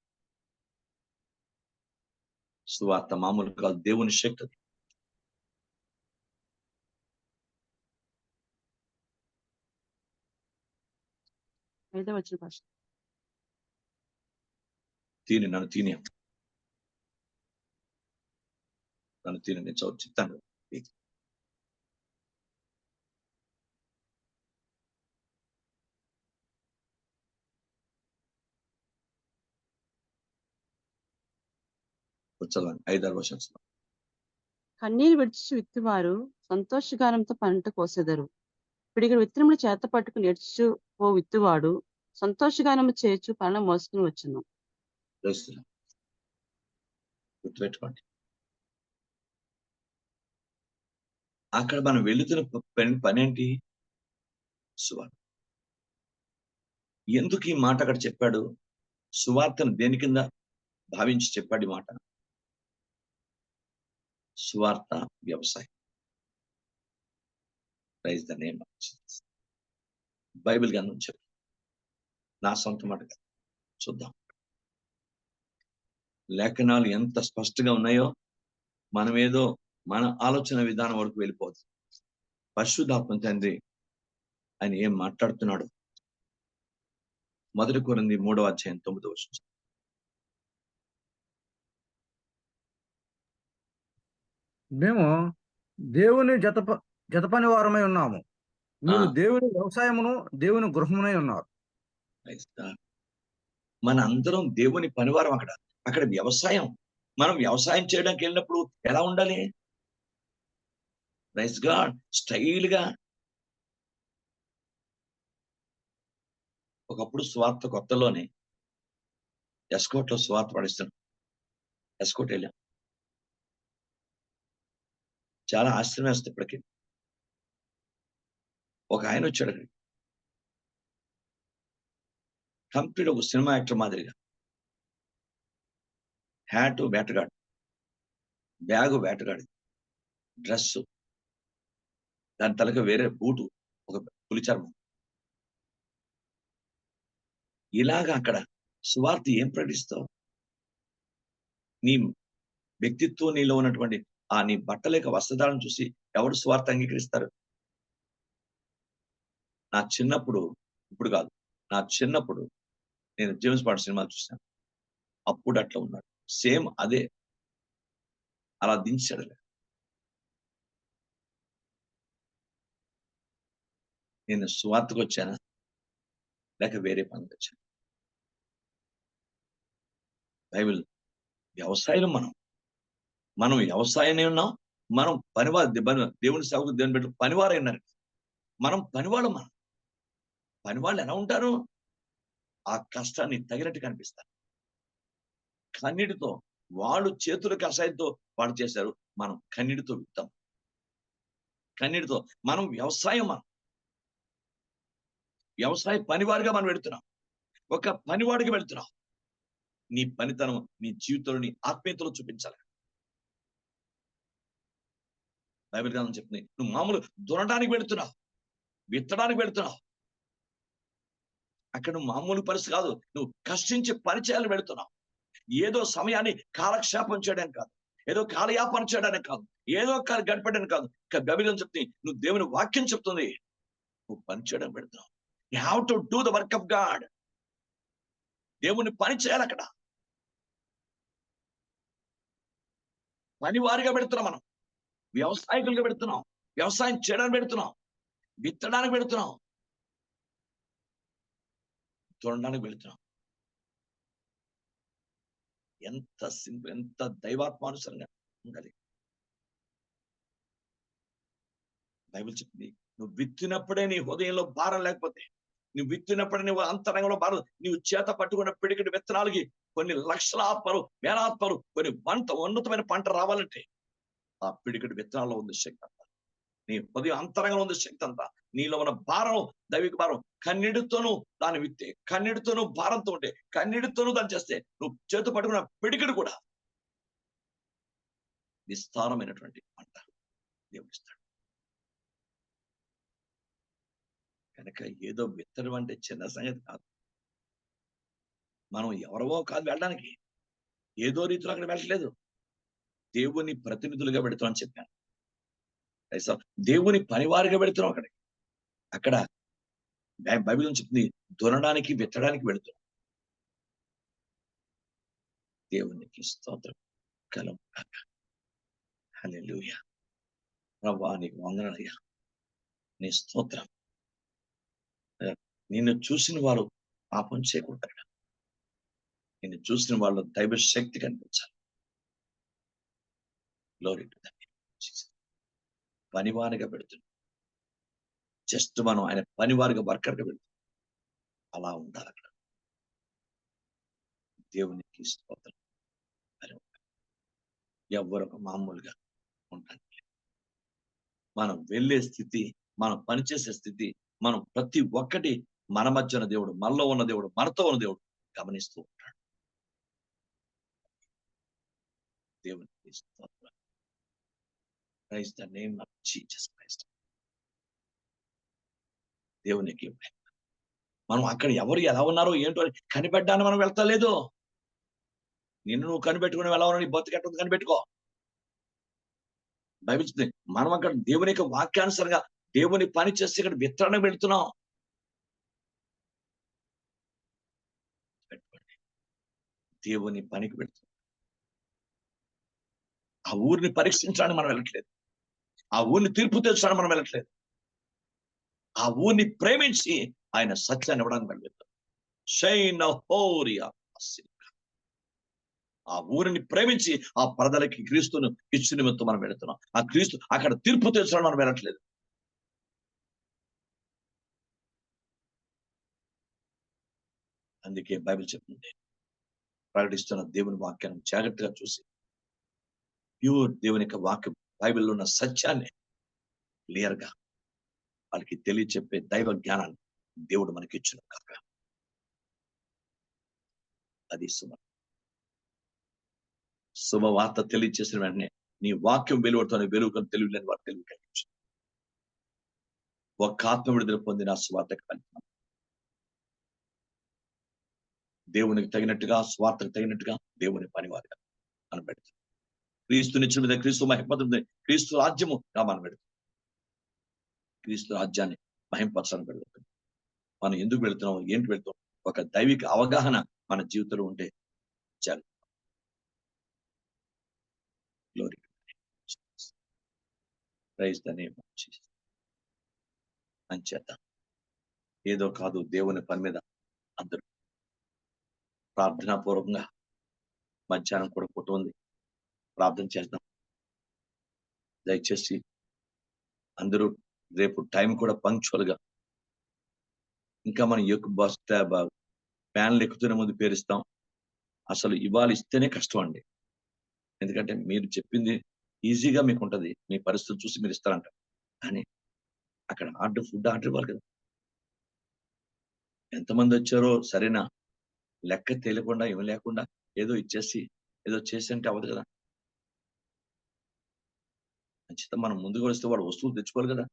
సువార్త మామూలు కాదు, దేవుని శక్తి. 5వ వచనం భాష. నన్ను తిని నేను చిత్తాను. చదవండి 5-6 వర్షం. కన్నీరు విడిచి విత్తువారు సంతోషగానంతో పంట కోసెదరు. పిడిగడు విత్తనములు చేత పట్టుకుని నేర్చు ఓ విత్తువాడు సంతోషగానము చేర్చు పనులు మోసుకుని వచ్చును. గుర్తుపెట్టుకోండి. అక్కడ మనం వెళుతున్న పని ఏంటి? సువార్త. ఎందుకు ఈ మాట అక్కడ చెప్పాడు? సువార్తను దేని కింద భావించి చెప్పాడు ఈ మాట? సువార్త వ్యవసాయం. Praise the name of Jesus. Bible గ్రంథం చెప్పు, నా సొంత మాట కాదు. చూద్దాం లేఖనాలు ఎంత స్పష్టంగా ఉన్నాయో. మనం ఏదో మన ఆలోచన విధానం వరకు వెళ్ళిపోతుంది. పరిశుద్ధాత్మ తండ్రి ఆయన ఏం మాట్లాడుతున్నాడు? 1 కొరింథీ 3వ అధ్యాయం 9వ వచనం. మేము దేవుని జత పని వారమై ఉన్నాము, మీరు దేవుని వ్యవసాయమును దేవుని గృహమునై ఉన్నారు. మన అందరం దేవుని పనివారం. అక్కడ వ్యవసాయం. మనం వ్యవసాయం చేయడానికి వెళ్ళినప్పుడు ఎలా ఉండాలి? Praise God. స్టైల్ గా. ఒకప్పుడు స్వార్థ కొత్తలోనే ఎస్కోట్ లో స్వార్థ పడిస్తాను. ఎస్కోట్ వెళ్ళాం. చాలా ఆశ్చర్యం వేస్తుంది ఇప్పటికీ. ఒక ఆయన వచ్చాడు అక్కడికి, కంప్లీట్ ఒక సినిమా యాక్టర్ మాదిరిగా. హ్యాటు వేటగాడు, బ్యాగు వేటగాడు, డ్రెస్సు, దాని తలక వేరే బూటు, ఒక పులి చర్మం. ఇలాగా అక్కడ సువార్త ఏం ప్రకటిస్తావు? నీ వ్యక్తిత్వం, నీలో ఉన్నటువంటి నీ బట్టల యొక్క వస్త్రధారణ చూసి ఎవరు సువార్త అంగీకరిస్తారు? నా చిన్నప్పుడు, ఇప్పుడు కాదు, నా చిన్నప్పుడు నేను జేమ్స్ బాండ్ సినిమాలు చూశాను. అప్పుడు అట్లా ఉన్నాడు. సేమ్ అదే అలా దించాడు. నేను సువార్తకు వచ్చానా లేక వేరే పనికి వచ్చాను? బైబిల్ వ్యవసాయం. మనం వ్యవసాయమే ఉన్నాం. మనం పనివారు, దేవుని సేవకు దేవుని పెట్టి పనివారై ఉన్నారు. మనం పనివాళ్ళం. పనివాళ్ళు ఎలా ఉంటారు? ఆ కష్టాన్ని తగినట్టు కనిపిస్తారు. కన్నీటితో, వాళ్ళు చేతులకు అసహాయంతో వాళ్ళు చేశారు. మనం కన్నీటితో విత్తాం. కన్నీటితో మనం వ్యవసాయ పనివారిగా మనం వెళుతున్నాం. ఒక పనివాడికి వెళుతున్నాం. నీ పనితనం నీ జీవితంలో, నీ ఆత్మీయతలో చూపించాలి. బైబిల్ గ్రంథం చెప్తుంది, నువ్వు మామూలు దున్నడానికి వెళుతున్నావు, విత్తడానికి వెళుతున్నావు. అక్కడ నువ్వు మామూలు పరిస్థితి కాదు, నువ్వు కష్టించి పని చేయాలని వెళుతున్నావు. ఏదో సమయాన్ని కాలక్షేపం చేయడానికి కాదు, ఏదో కాలయాపన చేయడానికి కాదు, ఏదో గడపడానికి కాదు. ఇక బైబిల్ చెప్తుంది, నువ్వు దేవుని వాక్యం చెప్తుంది, నువ్వు పని చేయడం పెడుతున్నావు. You have to do the work of God. దేవుని పని చేయాలి. అక్కడ పని వారిగా పెడుతున్నాం, మనం వ్యవసాయకులుగా పెడుతున్నాం, వ్యవసాయం చేయడానికి పెడుతున్నాం, విత్తడానికి పెడుతున్నాం, చూడడానికి పెడుతున్నాం. ఎంత సింపుల్, ఎంత దైవాత్మానుసరంగా ఉండాలి. బైబిల్ చెప్తుంది, నువ్వు విత్తినప్పుడే నీ హృదయంలో భారం లేకపోతే, నువ్వు విత్తినప్పుడే నువ్వు అంతరంగంలో భారం, నువ్వు చేత పట్టుకున్న పిడికిడి విత్తనాలకి కొన్ని లక్షల ఆత్మలు, వేల ఆత్మలు, కొన్ని ఉన్నతమైన పంట రావాలంటే ఆ పిడికిడి విత్తనాల్లో ఉంది శక్తి అంతా. నీ హృదయం అంతరంగంలో ఉంది శక్తి అంతా. నీలో ఉన్న భారం, దైవిక భారం, కన్నీటితోనూ దాన్ని విత్తే, కన్నీటితోనూ భారంతో ఉంటే, కన్నీటితోనూ దాన్ని చేస్తే, నువ్వు చేతు పట్టుకున్న పిడికిడు కూడా విస్తారమైనటువంటి పంట దేవుడిస్తాడు. కనుక ఏదో విత్తడం అంటే చిన్న సంగతి కాదు. మనం ఎవరవో కాదు వెళ్ళడానికి, ఏదో రీతిలో అక్కడ వెళ్ళట్లేదు, దేవుని ప్రతినిధులుగా పెడుతున్నాం చెప్పాను. దేవుని పనివారిగా పెడుతున్నాం. అక్కడ బైబిల్ చెప్తుంది, దున్నడానికి విత్తడానికి వెళుతున్నాం. దేవునికి స్తోత్రం కలుగుగాక. హల్లెలూయా. ప్రభువా నీకు వందనాలయ్యా, నీ స్తోత్రం. నిన్ను చూసిన వారు పాపం చేయకూడదు. నిన్ను చూసిన వాళ్ళు దైవ శక్తి కనిపించాలి. Glory to the name of Jesus. పనివారిగా పెడుతున్నాం. జస్ట్ మనం ఆయన పనివారిగా వర్కర్గా పెడుతున్నాం. అలా ఉండాలి అక్కడ. దేవునికి స్తోత్రం. ఎవరొక మామూలుగా ఉంటాను. మనం వెళ్ళే స్థితి, మనం పనిచేసే స్థితి, మనం ప్రతి ఒక్కటి మన మధ్యన దేవుడు, మనలో ఉన్న దేవుడు, మనతో ఉన్న దేవుడు గమనిస్తూ ఉంటాడు. దేవునికి స్తోత్రం. Praise the name of Jesus Christ. దేవునికి మనం అక్కడ ఎవరు ఎలా ఉన్నారో ఏంటో కనిపెట్టాలని మనం వెళ్తలేదు. నిన్ను నువ్వు కనిపెట్టుకుని ఎలా ఉన్నా, నీ బతుకెట్టుంది కనిపెట్టుకో. బైబిల్ చెప్తుంది, మనం అక్కడ దేవుని యొక్క వాక్యానుసారంగా దేవుని పని చేసి ఇక్కడ విత్తనానికి వెళ్తున్నాం. దేవుని పనికి వెళ్తున్నాం. ఆ ఊరిని పరీక్షించడానికి మనం వెళ్ళట్లేదు, ఆ ఊరిని తీర్పు తెచ్చడానికి మనం వెళ్ళట్లేదు, ఆ ఊరిని ప్రేమించి ఆయన సత్యాన్ని ఇవ్వడానికి వెళ్ళలేదు. ఆ ఊరిని ప్రేమించి ఆ ప్రజలకి క్రీస్తును ఇచ్చు నిమిత్తం మనం వెళుతున్నాం. ఆ క్రీస్తు అక్కడ తీర్పు తెచ్చడానికి మనం వెళ్ళట్లేదు. అందుకే బైబిల్ చెప్తుంది, ప్రకటిస్తున్న దేవుని వాక్యాన్ని జాగ్రత్తగా చూసి, ప్యూర్ దేవుని యొక్క వాక్యం, బైబిల్లో ఉన్న సత్యాన్ని క్లియర్ గా వాళ్ళకి తెలియచెప్పే దైవ జ్ఞానాన్ని దేవుడు మనకి ఇచ్చిన కాక. అది శుభవార్త తెలియచేసిన వెంటనే నీ వాక్యం వెలువడుతున్న వెలుగు తెలియలేని వారు తెలివి కలిగించు. ఒక్క ఆత్మ విడుదల పొందిన స్వార్థ కలిగిన దేవునికి తగినట్టుగా, స్వార్థకు తగినట్టుగా దేవుని పనివారిగా మనం పెడతాం. క్రీస్తు నిత్యం మీద, క్రీస్తు మహిమ, క్రీస్తు రాజ్యముగా మనం పెడతాం. క్రీస్తు రాజ్యాన్ని మహింపరచాలని పెడతాం. మనం ఎందుకు వెళ్తున్నాం, ఏంటి వెళ్తాం, ఒక దైవిక అవగాహన మన జీవితంలో ఉంటే చాలు. Glory praise the name of Jesus. అంచేత ఏదో కాదు, దేవుని పని మీద అందరూ ప్రార్థనాపూర్వకంగా మధ్యాహ్నం కూడా పుట్ట ఉంది, ప్రార్థన చేద్దాం. దయచేసి అందరూ రేపు టైం కూడా పంక్చువల్ గా, ఇంకా మనం బస్ ప్యాన్లు ఎక్కుతున్న ముందు పేరుస్తాం. అసలు ఇవాళ ఇస్తేనే కష్టం అండి. ఎందుకంటే మీరు చెప్పింది ఈజీగా మీకు ఉంటది, మీ పరిస్థితులు చూసి మీరు ఇస్తారంట. కానీ అక్కడ ఫుడ్ ఆర్డర్ ఇవ్వాలి కదా. ఎంతమంది వచ్చారో సరేనా, లెక్క తెలియకుండా ఏమి లేకుండా ఏదో ఇచ్చేసి ఏదో చేసి అంటే అవ్వదు కదా. ఖచ్చితంగా మనం ముందుకు వస్తే వాడు వస్తువులు తెచ్చుకోవాలి కదా.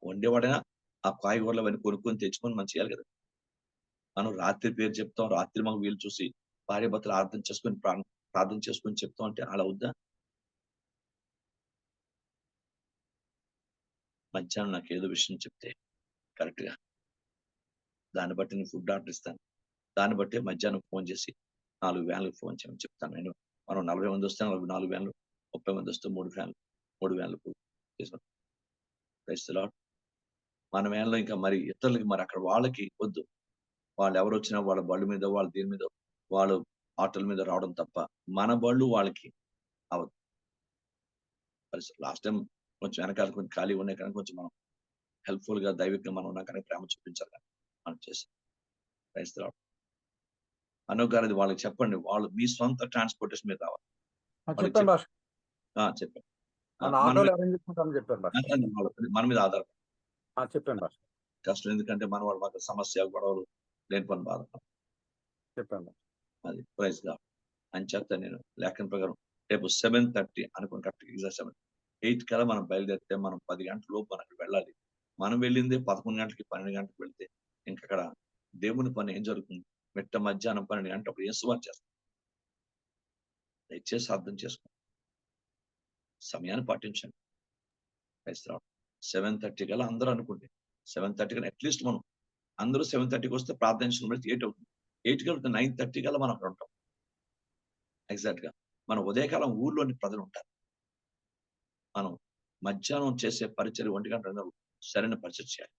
వండేవాడైనా ఆ కాయగూరలు అవన్నీ కొనుక్కొని తెచ్చుకొని మనం చేయాలి కదా. మనం రాత్రి పేరు చెప్తాం, రాత్రి మాకు వీలు చూసి భార్యాభర్తలు ప్రార్థన చేసుకొని చెప్తాం అంటే అలా అవుద్దా? మధ్యాహ్నం నాకు ఏదో విషయం చెప్తే కరెక్ట్ గా దాన్ని బట్టి నేను ఫుడ్ ఆర్డర్ ఇస్తాను. దాన్ని బట్టి మధ్యాహ్నం ఫోన్ చేసి 4 వ్యాన్లకు ఫోన్ చేయమని చెప్తాను. నేను మనం 40 మంది వస్తే 4 వ్యాన్లు, 30 మంది వస్తే 3 వ్యాన్లు, 3 వ్యాన్లకు చేసుకుంటాం. Praise the lord. మన వ్యాన్లో ఇంకా మరి ఇతరులకి మరి అక్కడ వాళ్ళకి వద్దు. వాళ్ళు ఎవరు వచ్చినా వాళ్ళ బళ్ళు మీద, వాళ్ళ దీని మీద, వాళ్ళు ఆటోల మీద రావడం తప్ప మన బళ్ళు వాళ్ళకి అవ్వదు. లాస్ట్ టైం కొంచెం వెనకాల కొంచెం ఖాళీ ఉన్నాయి కానీ కొంచెం మనం హెల్ప్ఫుల్ గా దైవికంగా మనం ఉన్నా కానీ ప్రేమ చూపించాలి కానీ మనం చేసాం. Praise the lord. అనుగారిది వాళ్ళకి చెప్పండి, వాళ్ళు మీ సొంత ట్రాన్స్పోర్టేషన్ మీద రావాలి. వాళ్ళకి చెప్పాను భాష. చెప్పండి. మన మన ఆటోలు మీద అరేంజ్ చేసుకుంటామని చెప్పాను భాష. మన మీద ఆధారపడి చెప్పాను భాష. కష్టం, ఎందుకంటే మన వాళ్ళు మాకు సమస్య గొడవలు లేని పని బాధ. చెప్పాను భాష. అది ప్రైజ్ గా అని చెప్తా. నేను లేఖన ప్రకారం రేపు 7:30 అనుకుని కరెక్ట్ 8 కల్లా మనం బయలుదేరితే మనం 10 గంటల లోపు మనకి వెళ్ళాలి. మనం వెళ్ళిందే 11 గంటలకి 12 గంటలకు వెళ్తే ఇంకక్కడ దేవుని పని ఏం జరుగుతుంది? మిట్ట మధ్యాహ్నం 12 గంటలకు ఏం సువార్త చేస్తాం? దయచేసి అర్థం చేసుకోండి, సమయాన్ని పాటించండి. 7:30 కల్లా అందరూ అనుకుంటే 7:30 కల్లా అట్లీస్ట్ మనం అందరూ 7:30కి వస్తే ప్రార్థించడం 8 అవుతుంది. 8 కల్లా 9:30 కల్లా మనం అక్కడ ఉంటాం. ఎగ్జాక్ట్ గా మన ఉదయకాలం ఊర్లోని ప్రజలు ఉంటారు. మనం మధ్యాహ్నం చేసే పరిచయం 1 గంట 2 గంటలు సరైన పరిచయం చేయాలి.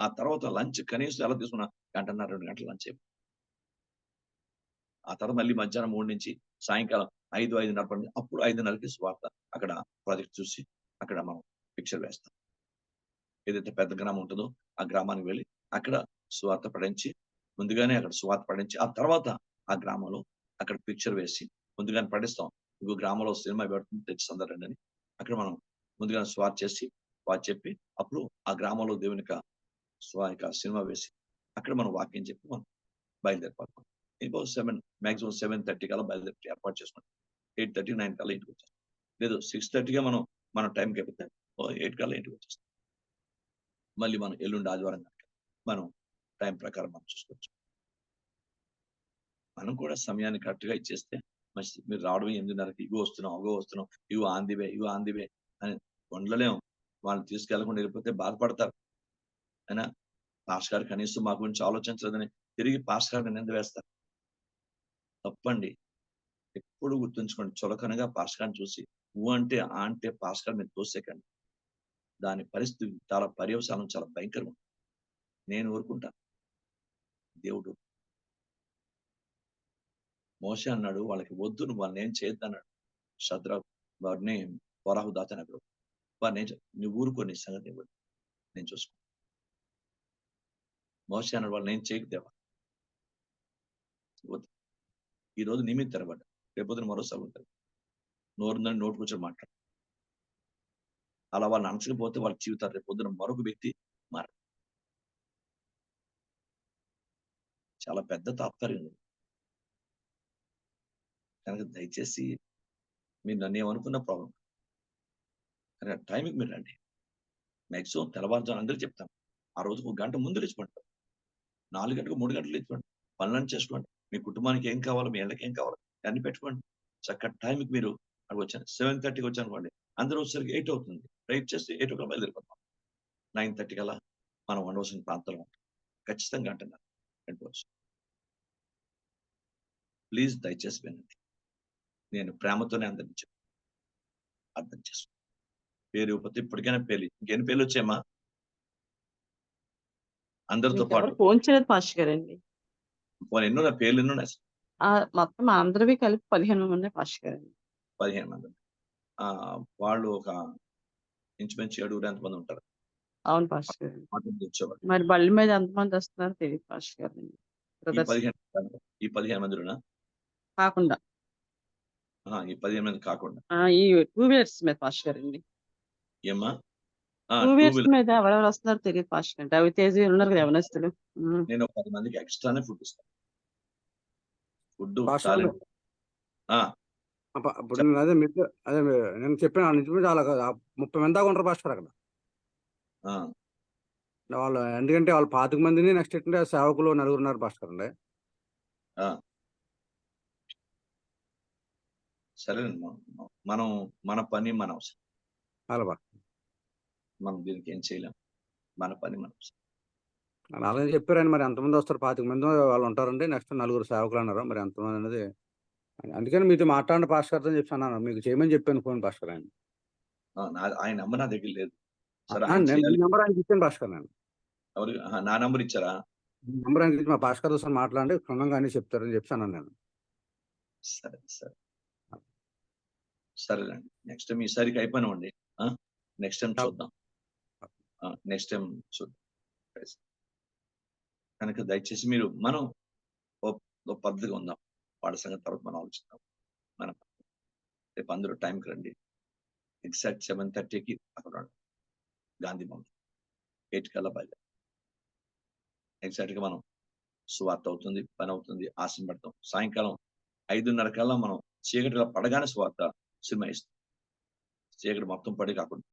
ఆ తర్వాత లంచ్ కనీసం ఎలా తీసుకున్నా 1 గంటన్నర 2 గంటల లంచ్ అయిపోయింది. ఆ తర్వాత మళ్ళీ మధ్యాహ్నం 3 నుంచి సాయంకాలం 5, 5:30 అప్పుడు 5:30కి స్వార్థ అక్కడ ప్రాజెక్ట్ చూసి అక్కడ మనం పిక్చర్ వేస్తాం. ఏదైతే పెద్ద గ్రామం ఉంటుందో ఆ గ్రామానికి వెళ్ళి అక్కడ సువార్త పడించి ముందుగానే అక్కడ సువార్త పడించి ఆ తర్వాత ఆ గ్రామంలో అక్కడ పిక్చర్ వేసి ముందుగానే పడిస్తాం. ఇంకో గ్రామంలో సినిమా పెడుతుంది తెచ్చి సందరండి అని అక్కడ మనం ముందుగానే స్వార్త చేసి వారు చెప్పి అప్పుడు ఆ గ్రామంలో దేవుని సినిమా వేసి అక్కడ మనం వాక్యం చెప్పి మనం బయలుదేరిపోతాం. ఇంకో 7 7:30 కల్లా బయలుదేరి ఏర్పాటు చేసుకుంటాం. 8:30 9 కల్లా ఇంటికి వచ్చేస్తాం. లేదు 6:30గా మనం టైంకి అయిపోతే 8 కల్లా ఇంటికి వచ్చేస్తాం. మళ్ళీ మనం ఎల్లుండి ఆదివారం కనుక మనం టైం ప్రకారం మనం చూసుకోవచ్చు. మనం కూడా సమయాన్ని కరెక్ట్ గా ఇచ్చేస్తే మంచిది. మీరు రావడం 8:30కి ఇగో వస్తున్నాం ఇగో ఆందివే అని వండలేం. వాళ్ళు తీసుకెళ్లకుండా వెళ్ళిపోతే బాధపడతారు. అయినా పాస్టర్ గారు కనీసం మా గురించి ఆలోచించలేదని తిరిగి పాస్టర్ గారిని నింద వేస్తారు. తప్పండి. ఎప్పుడు గుర్తుంచుకోండి, చులకనగా పాస్టర్ గారిని చూసి అంటే ఆ అంటే పాస్టర్ గారు మీరు తోసేకండి. దాని పరిస్థితి చాలా పర్యవసానం చాలా భయంకరంగా. నేను ఊరుకుంటాను. దేవుడు మోషే అన్నాడు వాళ్ళకి వద్దు, నువ్వు వాళ్ళని ఏం చేయొద్దు అన్నాడు. శద్రకు వారిని కోరహు దాచనప్పుడు వారిని నువ్వు ఊరుకో, నీ సంగతి నేను చూసుకో. మోషే అన్నాడు వాళ్ళని ఏం చేయకుదేవా. ఈ రోజు నీ మీద తెరబడ్డా, రేపొద్దున మరోసారి ఉంటుంది. నోరుందని నోటు కూర్చొని మాట్లాడు. అలా వాళ్ళని అనచకపోతే వాళ్ళ జీవితాలు రేపొద్దున మరొక వ్యక్తి మారడు. చాలా పెద్ద తాత్పర్యం ఉంది. కనుక దయచేసి మీరు నన్ను ఏమనుకున్న ప్రాబ్లం కానీ టైంకి మీరు రండి. మ్యాక్సిమం తెల్లవారుజాము అందరూ చెప్తాను. ఆ రోజుకు 1 గంట ముందు లేచిపోండి. 4 గంటలకు 3 గంటలు లేచిపోండి. పనులను చేసుకోండి. మీ కుటుంబానికి ఏం కావాలో, మీ ఇళ్ళకి ఏం కావాలో అన్ని పెట్టుకోండి. చక్కటి టైంకి మీరు అక్కడికి వచ్చాను. 7:30కి వచ్చాను అనుకోండి, అందరూ వచ్చేసరికి 8 అవుతుంది. రైట్ చేసి 8 o'clock బయలుదేరిపోతాం. 9:30 కల్లా మనం ఉండవలసిన ప్రాంతంలో ఉంటాం. ఖచ్చితంగా అంటున్నారు వెళ్ళిపోవచ్చు. ప్లీజ్ దయచేసి వినండి. నేను ప్రేమతోనే అందరినీ చెప్పాను. అర్థం చేసుకో. పేరు ఇవ్వకపోతే ఇప్పటికైనా పేర్లు ఇంకెన్ని పేర్లు వచ్చాయమ్మా అందరితో పాటు? ఫోన్ చేయలేదు పాస్టర్ గారండి. ఎన్నో నా పేర్లు ఎన్నో ఉన్నాయి. మొత్తం అందరివి కలిపి 15 ఉన్నాయి పాస్టర్ గారండి. 15 మంది. వాళ్ళు ఒక ఇంచుమించు 7 ఎంతమంది ఉంటారు. అవును పాస్టర్ గారు. వచ్చేవాళ్ళు మరి బళ్ళ మీద ఎంతమంది వస్తున్నారో తెలియదు పాస్టర్ గారండి. ఈ 15 మందిలోనా కాకుండా ఈ 15 మంది కాకుండా ఈ 2 వీలర్స్ మీద పాస్టర్ గారండి. ఏమ్మా 2 వీలర్స్ మీద ఎవరెవరు వస్తున్నారో తెలియదు పాస్టర్ గారు. రవితేజ ఉన్నారు కదా యవనస్తులు. నేను 10 మందికి ఎక్స్ట్రానే ఫుడ్ ఇస్తాను. ఫుడ్ ఇప్పుడు నేను చెప్పాను నుంచి చాలా 30 మంది దాకా ఉంటారు పాస్టర్ అక్కడ. వాళ్ళు ఎందుకంటే వాళ్ళు 25 మందిని నెక్స్ట్ ఏంటంటే సేవకులు నలుగురున్నారు పాస్టర్ అండి. సరేనండి. మనం మన పని మన అవసరం. అలా మనం దీనికి ఏం చేయలేం. మన పని మన అవసరం. అలాగే చెప్పారండి. మరి ఎంతమంది వస్తారు? 25 మంది వాళ్ళు ఉంటారండి. నెక్స్ట్ నలుగురు సేవకులు అన్నారు. మరి ఎంతమంది అనేది అందుకని మీతో మాట్లాడండి పాస్టర్ గారితో అని చెప్పి అన్నాను. మీకు చేయమని చెప్పాను ఫోన్ పాస్టర్ ఆయన. ఆయన నంబర్ నా దగ్గర లేదు. సరే నేను ఆయన మీ చేయాలి. నెంబర్ ఆయనకి ఇచ్చాను పాస్టర్ నేను. ఎవరు నా నంబర్ ఇచ్చారా? నెంబర్ ఆయనకి ఇచ్చి మా పాస్టర్ గారితో ఒకసారి మాట్లాడండి క్షుణ్ణంగా అన్ని చెప్తారని చెప్పి అన్నాను నేను. సరే సరేనండి. నెక్స్ట్ టైం ఈసారికి అయిపోయినామండి. నెక్స్ట్ టైం చూద్దాం. నెక్స్ట్ టైం చూద్దాం. కనుక దయచేసి మనం ఓ పద్ధతిగా ఉందాం. వాళ్ళ సంగతి తర్వాత మనం ఆలోచిద్దాం. మనం రేపు అందరూ టైంకి రండి. ఎగ్జాక్ట్ 7:30కి అక్కడ గాంధీ భవన్ 8 కల్లా బయలుదేరం. ఎగ్జాక్ట్ గా మనం సువార్త అవుతుంది, పని అవుతుంది, ఆశను పెడతాం. సాయంకాలం 5:30 కల్లా మనం చీకటిలో పడగానే సువార్త సినిమా ఇస్తాం. చీకటి మొత్తం పడి కాకుండా